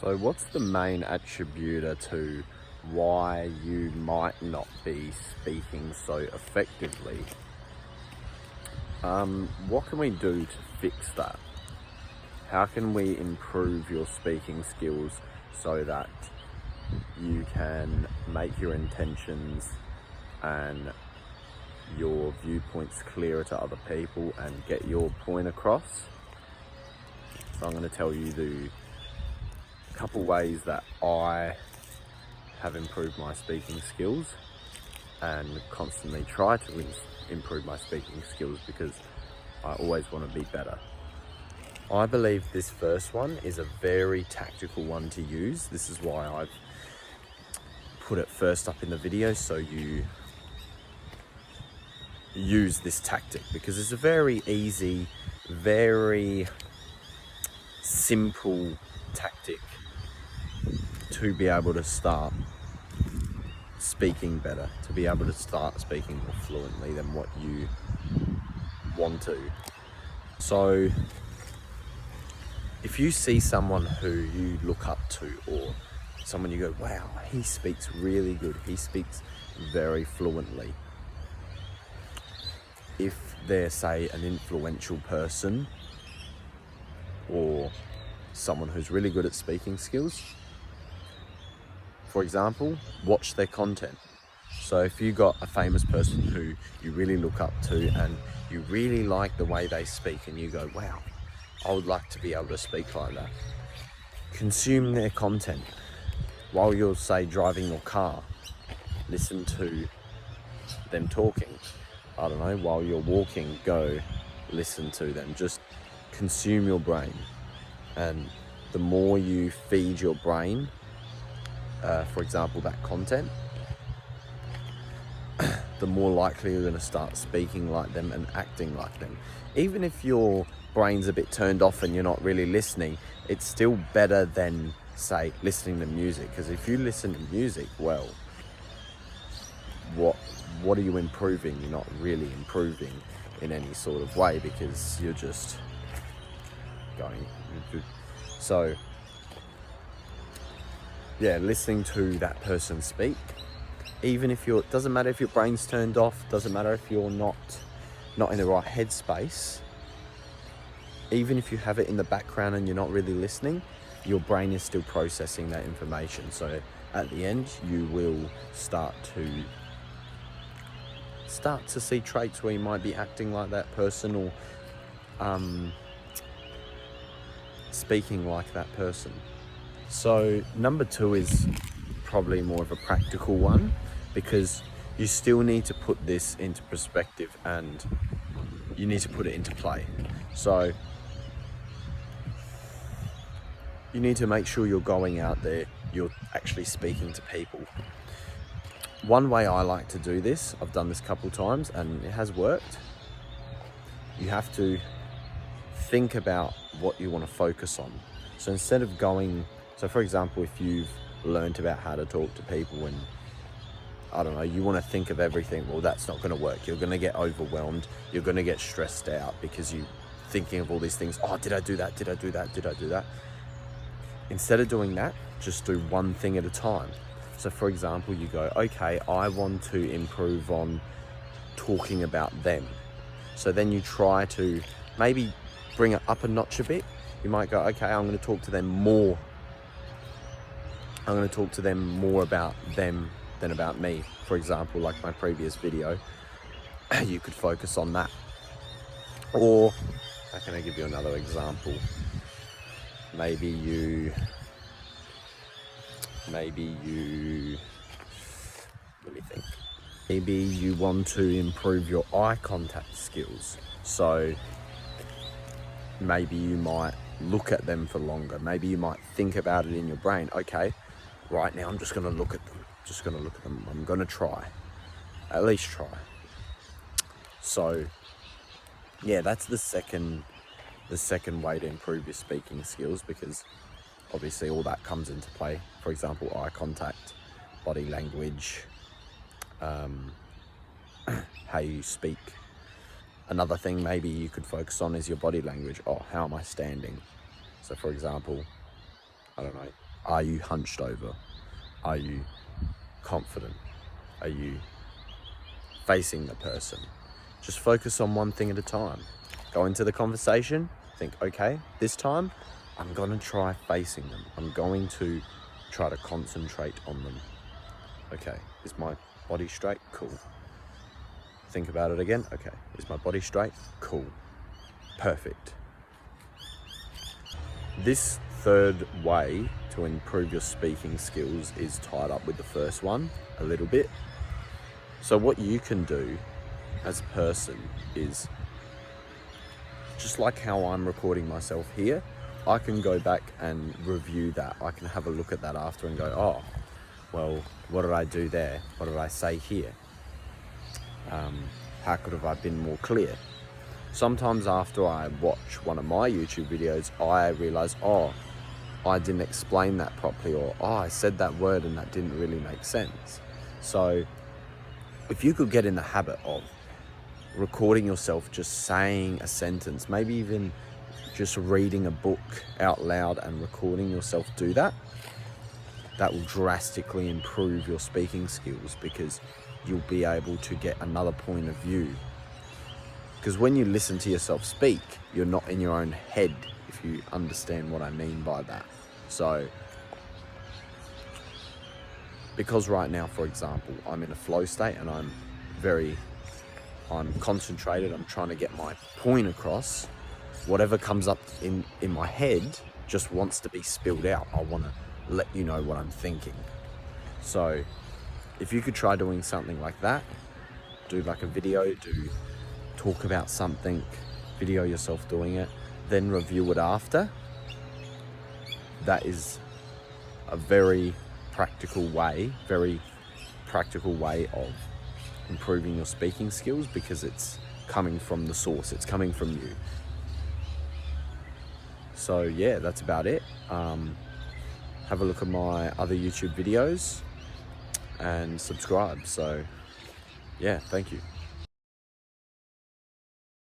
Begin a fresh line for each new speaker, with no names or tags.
So what's the main attributor to why you might not be speaking so effectively? What can we do to fix that? How can we improve your speaking skills so that you can make your intentions and your viewpoints clearer to other people and get your point across? So I'm going to tell you the couple ways that I have improved my speaking skills and constantly try to improve my speaking skills because I always want to be better. I believe this first one is a very tactical one to use. This is why I've put it first up in the video, so you use this tactic, because it's a very easy, very simple tactic to be able to start speaking better, to be able to start speaking more fluently than what you want to. So if you see someone who you look up to, or someone you go, wow, he speaks really good, he speaks very fluently. If they're, say, an influential person or someone who's really good at speaking skills, for example, watch their content. So if you got a famous person who you really look up to and you really like the way they speak and you go, wow, I would like to be able to speak like that, consume their content. While you're, say, driving your car, listen to them talking. I don't know, while you're walking, go listen to them. Just consume your brain. And the more you feed your brain, for example, that content, the more likely you're going to start speaking like them and acting like them. Even if your brain's a bit turned off and you're not really listening, it's still better than, say, listening to music. Because if you listen to music, well, what are you improving? You're not really improving in any sort of way, because you're just going. So yeah, listening to that person speak, even if it doesn't matter if your brain's turned off, doesn't matter if you're not in the right headspace, even if you have it in the background and you're not really listening, your brain is still processing that information. So at the end, you will start to see traits where you might be acting like that person, or speaking like that person. So number 2 is probably more of a practical one, because you still need to put this into perspective and you need to put it into play. So you need to make sure you're going out there, you're actually speaking to people. One way I like to do this, I've done this a couple times and it has worked. You have to think about what you want to focus on. So instead of going, so for example, if you've learned about how to talk to people and, I don't know, you want to think of everything, well, that's not going to work. You're going to get overwhelmed. You're going to get stressed out because you're thinking of all these things. Oh, did I do that? Did I do that? Did I do that? Instead of doing that, just do one thing at a time. So for example, you go, okay, I want to improve on talking about them. So then you try to maybe bring it up a notch a bit. You might go, okay, I'm going to talk to them more. I'm going to talk to them more about them than about me. For example, like my previous video, you could focus on that. Or, how can I give you another example? Maybe you, let me think. Maybe you want to improve your eye contact skills. So maybe you might look at them for longer. Maybe you might think about it in your brain. Okay, right now I'm just going to look at them. I'm going to try. At least try. So yeah, that's the second way to improve your speaking skills, because obviously all that comes into play. For example, eye contact, body language, how you speak. Another thing maybe you could focus on is your body language. Oh, how am I standing? So for example, I don't know, Are you hunched over? Are you confident? Are you facing the person? Just focus on one thing at a time. Go into the conversation, think, okay, this time I'm gonna try facing them. I'm going to try to concentrate on them. Okay, is my body straight? Cool. Think about it again. Okay, is my body straight? Cool. Perfect. This third way to improve your speaking skills is tied up with the first one a little bit. So what you can do as a person is, just like how I'm recording myself here, I can go back and review that. I can have a look at that after and go, oh, well, what did I do there? What did I say here? How could have I been more clear? Sometimes after I watch one of my YouTube videos, I realize, oh, I didn't explain that properly, or oh, I said that word and that didn't really make sense. So if you could get in the habit of recording yourself just saying a sentence, maybe even just reading a book out loud and recording yourself do that, that will drastically improve your speaking skills, because you'll be able to get another point of view. Because when you listen to yourself speak, you're not in your own head, if you understand what I mean by that. So, because right now, for example, I'm in a flow state and I'm concentrated, I'm trying to get my point across. Whatever comes up in my head just wants to be spilled out. I want to let you know what I'm thinking. So if you could try doing something like that, do like a video, talk about something, video yourself doing it, then review it after. That is a very practical way of improving your speaking skills, because it's coming from the source, it's coming from you. So yeah, that's about it. Have a look at my other YouTube videos and subscribe. So yeah, thank you.